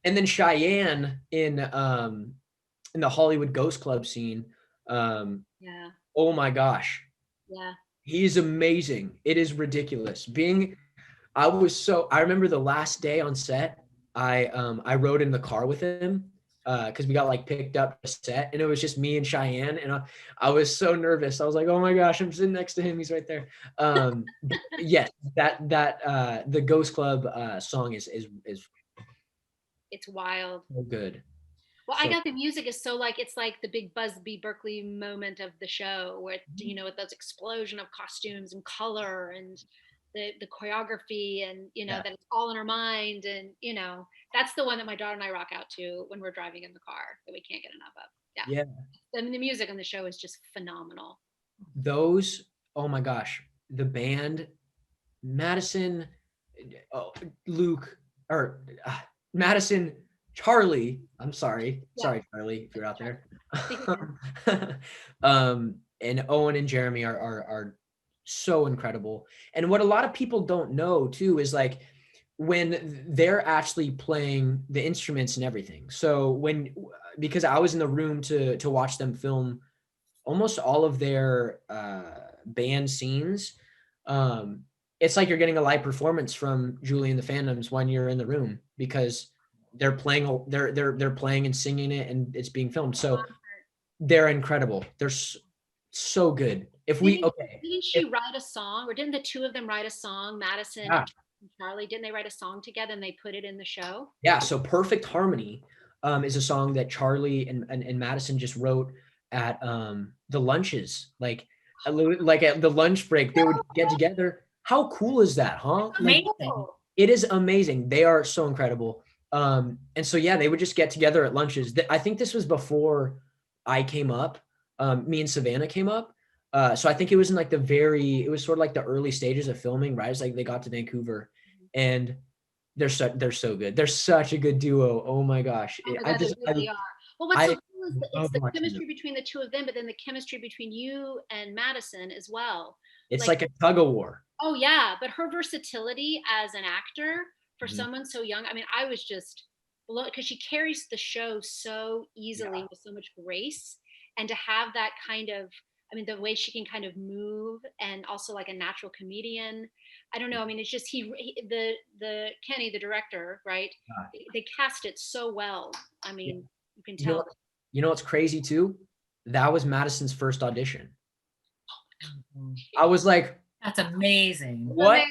and then Cheyenne in the Hollywood Ghost Club scene. Yeah. Oh my gosh. Yeah. He's amazing. It is ridiculous. I remember the last day on set, I rode in the car with him because we got like picked up to set, and it was just me and Cheyenne, and I was so nervous. I was like, oh my gosh, I'm sitting next to him. He's right there. Yes, that the Ghost Club song is It's wild. so good. Well, So I got the music is so like it's like the big Busby Berkeley moment of the show where with those explosion of costumes and color and the choreography and Yeah. that it's all in our mind and that's the one that my daughter and I rock out to when we're driving in the car that we can't get enough of. Yeah. I mean the music on the show is just phenomenal. Those, oh my gosh, the band, Madison, Luke, or Madison, Charlie. I'm sorry. Yeah. Sorry, Charlie, if you're out there. And Owen and Jeremy are so incredible. And what a lot of people don't know too is like when they're actually playing the instruments and everything. So because I was in the room to watch them film almost all of their band scenes, it's like you're getting a live performance from Julie and the Phantoms when you're in the room because they're playing and singing it and it's being filmed. So they're incredible. They're so good. Didn't she write a song, or didn't the two of them write a song, Madison and Charlie? Didn't they write a song together and they put it in the show? Yeah. So Perfect Harmony is a song that Charlie and Madison just wrote at the lunches, like at the lunch break, they would get together. How cool is that, huh? Like, it is amazing. They are so incredible. And so yeah, they would just get together at lunches. I think this was before I came up. Me and Savannah came up. So I think it was in like it was sort of like the early stages of filming, right? It's like they got to Vancouver, and they're so good. They're such a good duo. Oh my gosh. They really are. Well, what's so cool is it's the chemistry between the two of them, but then the chemistry between you and Madison as well. It's like a tug of war. Oh yeah, but her versatility as an actor for someone so young. I mean, I was just blown because she carries the show so easily with so much grace, and to have that kind of, I mean, the way she can kind of move, and also like a natural comedian. I don't know. I mean, it's just the Kenny, the director, right? They cast it so well. I mean, you can tell. You know what's crazy too? That was Madison's first audition. I was like, that's amazing. What?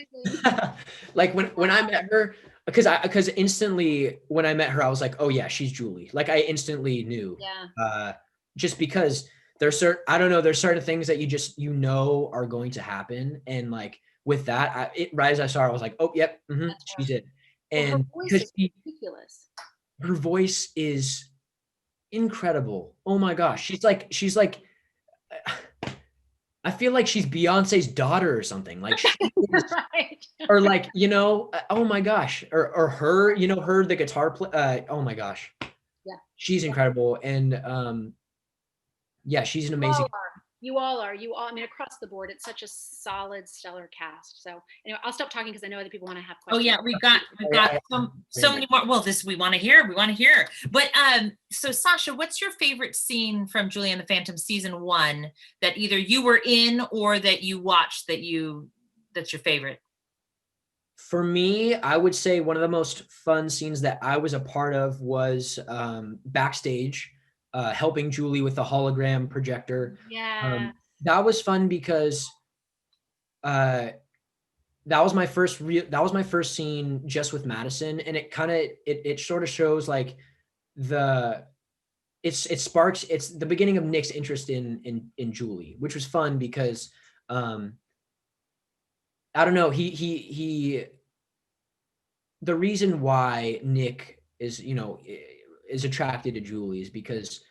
Like when I met her, because instantly when I met her, I was like, oh yeah, she's Julie. Like I instantly knew. Yeah. Just because there's certain things that you know are going to happen, and like with that, right as I saw her, I was like, oh yep, she's it. And her voice is ridiculous. Her voice is incredible. Oh my gosh, she's like. I feel like she's Beyonce's daughter or something. Like, right. Or like, oh my gosh, or her, her, the guitar play. Oh my gosh, yeah, she's incredible, and yeah, she's an amazing. You all are. I mean, across the board, it's such a solid, stellar cast. So anyway, I'll stop talking because I know other people want to have questions. Oh yeah, we've got so many more. Well, we want to hear. But so Sacha, what's your favorite scene from Julie and the Phantom season 1 that either you were in or that you watched that's your favorite? For me, I would say one of the most fun scenes that I was a part of was backstage. Helping Julie with the hologram projector. Yeah. That was fun because that was my first scene just with Madison, and it sort of shows like it's the beginning of Nick's interest in Julie, which was fun because I don't know, he the reason why Nick is attracted to Julie is because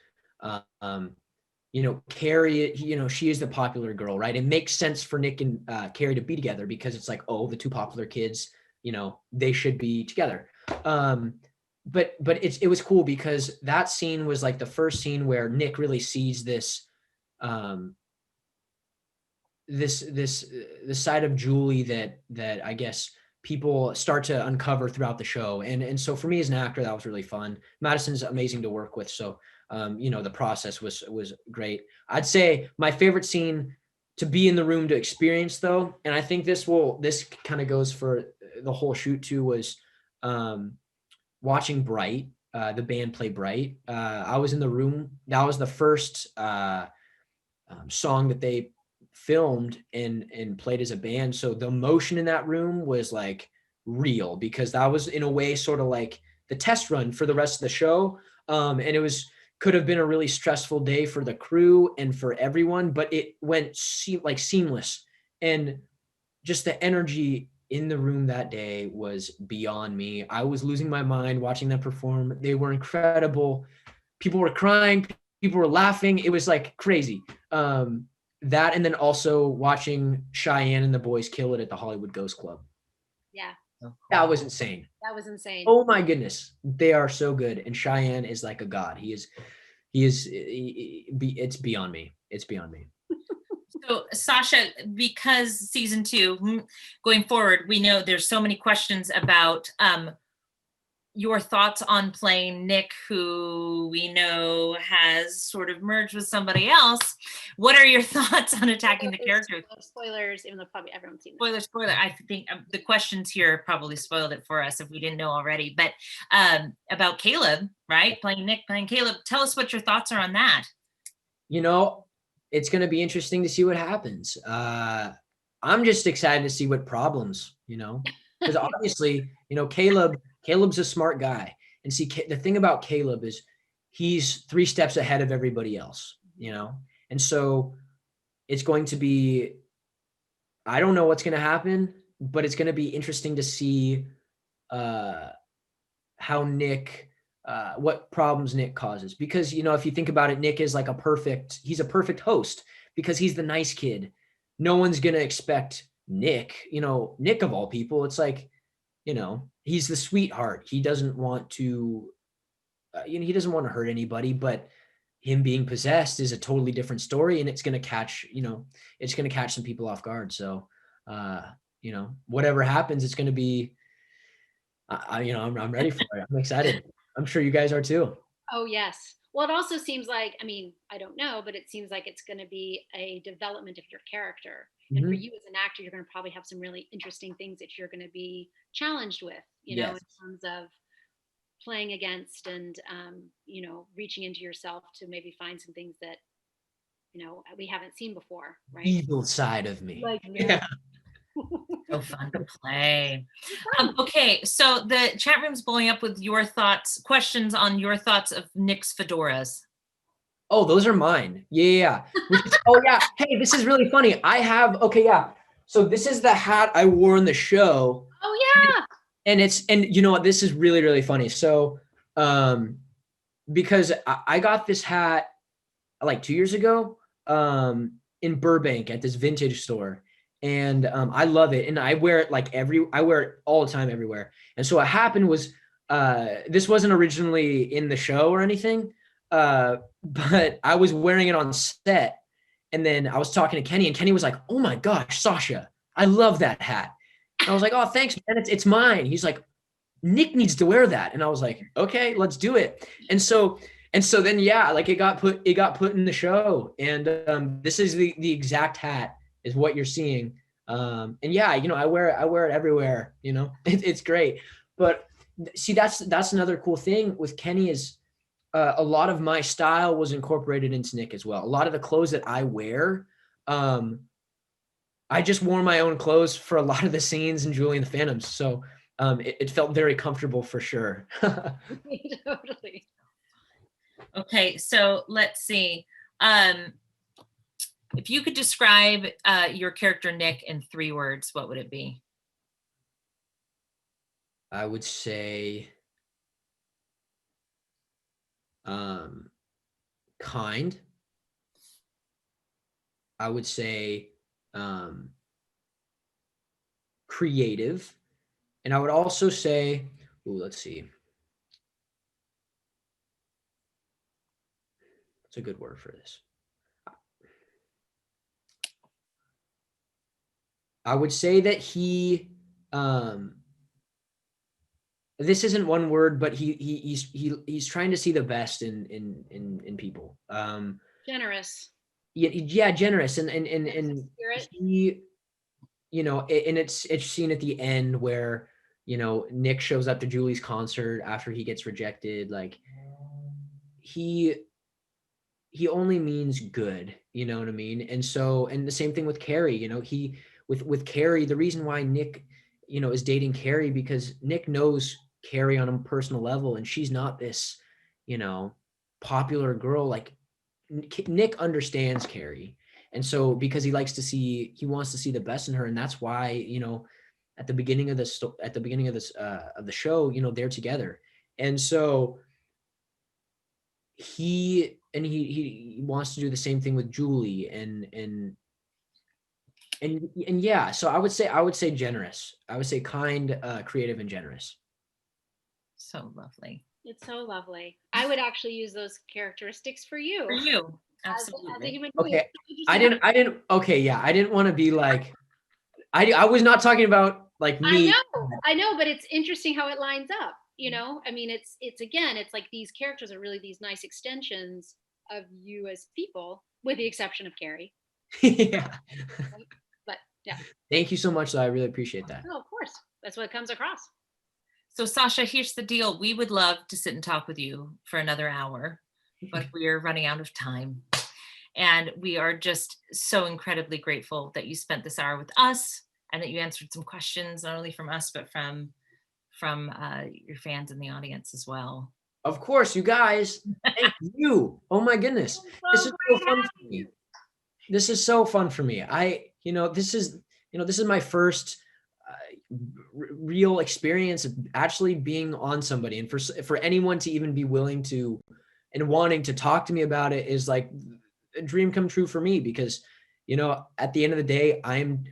Carrie, she is the popular girl, right? It makes sense for Nick and Carrie to be together because it's like, oh, the two popular kids, they should be together. But it was cool because that scene was like the first scene where Nick really sees this the side of Julie that I guess people start to uncover throughout the show. And so for me as an actor, that was really fun. Madison's amazing to work with. So, the process was great. I'd say my favorite scene to be in the room to experience though, and I think this kind of goes for the whole shoot too, was watching Bright, the band play Bright. I was in the room. That was the first song that they filmed and played as a band. So the emotion in that room was like real, because that was in a way sort of like the test run for the rest of the show. And it could have been a really stressful day for the crew and for everyone, but it went seamless. And just the energy in the room that day was beyond me. I was losing my mind watching them perform. They were incredible. People were crying, people were laughing. It was like crazy. That, and then also watching Cheyenne and the boys kill it at the Hollywood Ghost Club. Yeah. That was insane. That was insane. Oh my goodness. They are so good. And Cheyenne is like a god. It's beyond me. It's beyond me. So Sacha, because season 2 going forward, we know there's so many questions about your thoughts on playing Nick, who we know has sort of merged with somebody else. What are your thoughts on attacking the character? Spoilers, even though probably everyone's seen it. Spoiler. I think the questions here probably spoiled it for us if we didn't know already. But about Caleb, right? Playing Nick, playing Caleb. Tell us what your thoughts are on that. It's going to be interesting to see what happens. I'm just excited to see what problems, because obviously, Caleb's a smart guy. And see, the thing about Caleb is he's 3 steps ahead of everybody else, and so it's going to be, I don't know what's going to happen, but it's going to be interesting to see how Nick, what problems Nick causes. Because, if you think about it, Nick is like he's a perfect host because he's the nice kid. No one's going to expect Nick, Nick of all people. It's like, he's the sweetheart. He doesn't want to, he doesn't want to hurt anybody, but him being possessed is a totally different story. And it's going to catch, it's going to catch some people off guard. So, whatever happens, it's going to be, I'm ready for it. I'm excited. I'm sure you guys are too. Oh, yes. Well, it also seems like, I don't know, but it seems like it's going to be a development of your character. And for you as an actor, you're going to probably have some really interesting things that you're going to be challenged with, in terms of playing against and, reaching into yourself to maybe find some things that, we haven't seen before, right? Evil side of me. Yeah. So fun to play. Okay, so the chat room's blowing up with questions on your thoughts of Nick's fedoras. Oh, those are mine. Yeah. Oh yeah. Hey, this is really funny. So this is the hat I wore in the show. Oh yeah. And you know what? This is really, really funny. So, because I got this hat like 2 years ago, in Burbank at this vintage store. And I love it. And I wear it I wear it all the time everywhere. And so what happened was, this wasn't originally in the show or anything, but I was wearing it on set. And then I was talking to Kenny, and Kenny was like, "Oh my gosh, Sacha, I love that hat." And I was like, "Oh, thanks, man. It's mine." He's like, "Nick needs to wear that." And I was like, "Okay, let's do it." And so then, yeah, like it got put in the show. And this is the exact hat is what you're seeing. And yeah, I wear it everywhere, it's great. But see, that's another cool thing with Kenny is, a lot of my style was incorporated into Nick as well. A lot of the clothes that I wear, I just wore my own clothes for a lot of the scenes in Julie and the Phantoms. So it felt very comfortable for sure. Totally. Okay, so let's see. If you could describe your character Nick in 3 words, what would it be? I would say kind. I would say creative. And I would also say, let's see. What's a good word for this? I would say that he, this isn't one word, but he's trying to see the best in people. Generous. Yeah, generous, and Spirit. he, and it's seen at the end where, Nick shows up to Julie's concert after he gets rejected. Like, he only means good, you know what I mean? And so, and the same thing with Carrie, he, with Carrie, the reason why Nick, is dating Carrie, because Nick knows Carrie on a personal level, and she's not this, popular girl. Like, Nick understands Carrie. And so, because he wants to see the best in her. And that's why, at the beginning of this, of the show, they're together. And so he wants to do the same thing with Julie, and yeah. So I would say generous. I would say kind, creative, and generous. So lovely. It's so lovely. I would actually use those characteristics for you. For you. As a Absolutely. human being. Okay. I didn't. Okay. Yeah. I didn't want to be like, I was not talking about like me. I know, but it's interesting how it lines up. I mean, it's again, it's like these characters are really these nice extensions of you as people, with the exception of Carrie. Yeah. But yeah. Thank you so much, though. I really appreciate that. Oh, of course. That's what comes across. So Sacha, here's the deal. We would love to sit and talk with you for another hour, but we are running out of time. And we are just so incredibly grateful that you spent this hour with us and that you answered some questions, not only from us, but from your fans in the audience as well. Of course, you guys. Thank you. Oh my goodness. This is so fun for me. This is so fun for me. This is my first real experience of actually being on somebody, and for anyone to even be willing to and wanting to talk to me about it is like a dream come true for me, because at the end of the day, I'm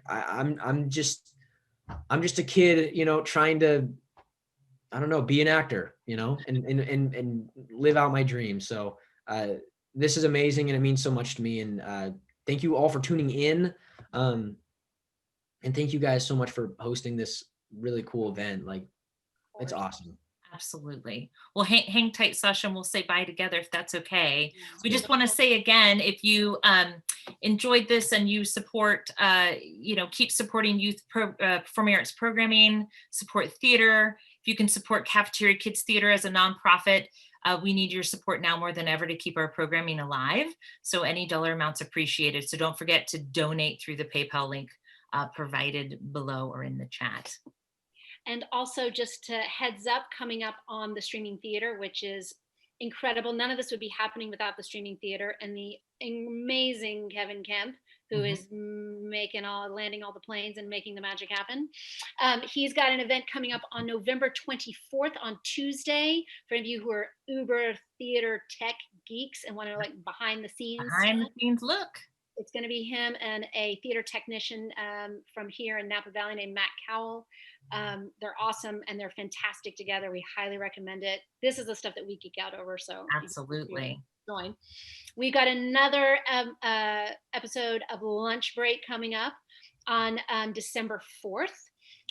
just a kid, trying to, I don't know, be an actor, and live out my dream. So this is amazing, and it means so much to me, and thank you all for tuning in, and thank you guys so much for hosting this really cool event. Like, it's awesome. Absolutely. Well, hang tight, Sacha, and we'll say bye together if that's okay. We just want to say again, if you enjoyed this and you support, keep supporting youth performing arts programming, support theater. If you can support Cafeteria Kids Theater as a nonprofit, we need your support now more than ever to keep our programming alive. So any dollar amounts appreciated. So don't forget to donate through the PayPal link provided below or in the chat. And also, just to heads up, coming up on the streaming theater, which is incredible. None of this would be happening without the streaming theater and the amazing Kevin Kemp, who is landing all the planes and making the magic happen. He's got an event coming up on November 24th on Tuesday. For any of you who are uber theater tech geeks and want to like behind the scenes look. It's going to be him and a theater technician from here in Napa Valley named Matt Cowell. They're awesome and they're fantastic together. We highly recommend it. This is the stuff that we geek out over. So absolutely join. We got another episode of Lunchbreak coming up on December 4th,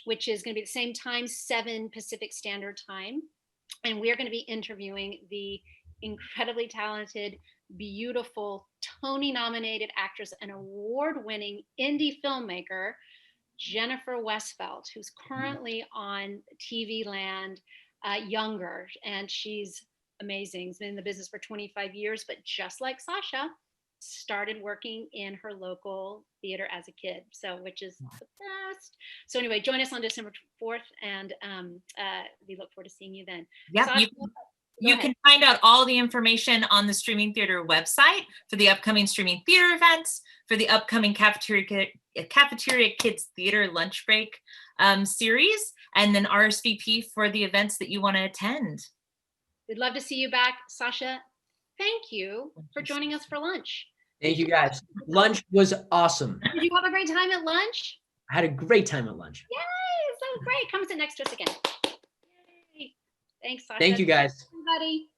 which is going to be the same time, 7 Pacific Standard Time. And we're going to be interviewing the incredibly talented, beautiful, Tony-nominated actress and award-winning indie filmmaker, Jennifer Westfeldt, who's currently on TV Land Younger, and she's amazing. She's been in the business for 25 years, but just like Sacha, started working in her local theater as a kid, which is the best. So anyway, join us on December 4th, and we look forward to seeing you then. Yep, Sacha, you can find out all the information on the Streaming Theater website for the upcoming Streaming Theater events, for the upcoming Cafeteria Kids Theater Lunchbreak series, and then RSVP for the events that you want to attend. We'd love to see you back. Sacha, thank you for joining us for lunch. Thank you, guys. Lunch was awesome. Did you have a great time at lunch? I had a great time at lunch. Yay, so great. Come sit next to us again. Yay. Thanks, Sacha. Thank you, guys. Everybody.